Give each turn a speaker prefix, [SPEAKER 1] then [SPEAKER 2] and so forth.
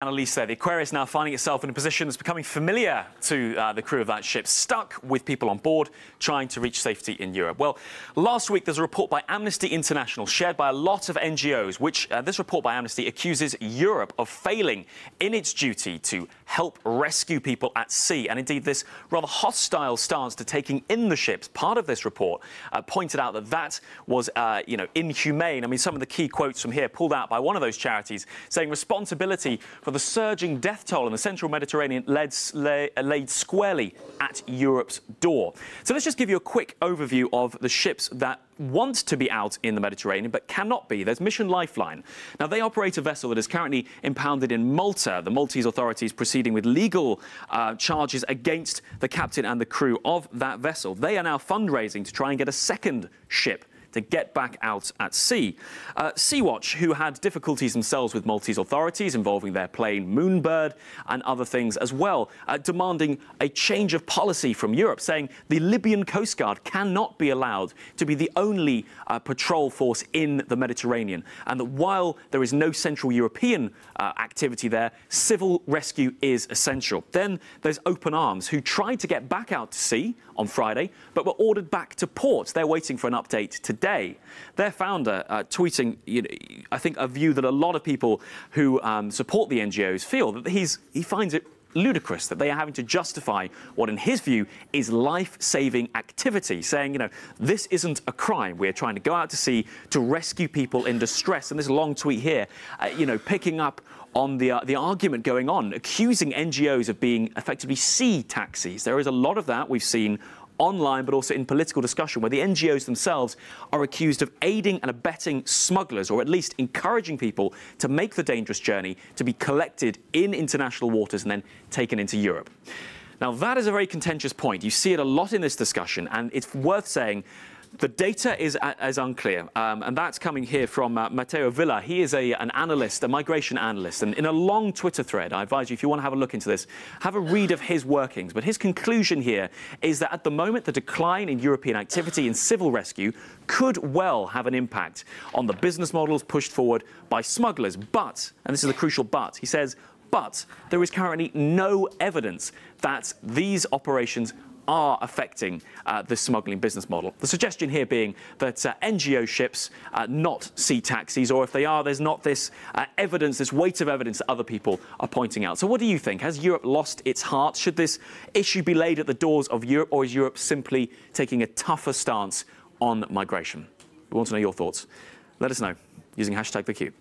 [SPEAKER 1] Annalise there. The Aquarius now finding itself in a position that's becoming familiar to the crew of that ship, stuck with people on board trying to reach safety in Europe. Well, last week there's a report by Amnesty International shared by a lot of NGOs, which this report by Amnesty accuses Europe of failing in its duty to help rescue people at sea. And indeed, this rather hostile stance to taking in the ships, part of this report pointed out that that was, inhumane. I mean, some of the key quotes from here pulled out by one of those charities saying responsibility for the surging death toll in the central Mediterranean laid squarely at Europe's door. So let's just give you a quick overview of the ships that want to be out in the Mediterranean but cannot be. There's Mission Lifeline. Now, they operate a vessel that is currently impounded in Malta. The Maltese authorities proceeding with legal charges against the captain and the crew of that vessel. They are now fundraising to try and get a second ship to get back out at sea. Sea-Watch, who had difficulties themselves with Maltese authorities involving their plane Moonbird and other things as well, demanding a change of policy from Europe, saying the Libyan Coast Guard cannot be allowed to be the only patrol force in the Mediterranean, and that while there is no Central European activity there, civil rescue is essential. Then there's Open Arms, who tried to get back out to sea on Friday, but were ordered back to port. They're waiting for an update today. Their founder tweeting, I think, a view that a lot of people who support the NGOs feel, that he finds it ludicrous that they are having to justify what, in his view, is life-saving activity, saying, this isn't a crime. We're trying to go out to sea to rescue people in distress. And this long tweet here, picking up on the argument going on, accusing NGOs of being effectively sea taxis. There is a lot of that we've seen online, but also in political discussion, where the NGOs themselves are accused of aiding and abetting smugglers, or at least encouraging people to make the dangerous journey to be collected in international waters and then taken into Europe. Now, that is a very contentious point. You see it a lot in this discussion, and it's worth saying the data is unclear, and that's coming here from Matteo Villa. He is an analyst, a migration analyst, and in a long Twitter thread, I advise you, if you want to have a look into this, have a read of his workings. But his conclusion here is that at the moment, the decline in European activity in civil rescue could well have an impact on the business models pushed forward by smugglers. But, and this is a crucial but, he says, but there is currently no evidence that these operations are affecting the smuggling business model. The suggestion here being that NGO ships, not sea taxis, or if they are, there's not this evidence, this weight of evidence that other people are pointing out. So what do you think? Has Europe lost its heart? Should this issue be laid at the doors of Europe, or is Europe simply taking a tougher stance on migration? We want to know your thoughts. Let us know using #TheCube.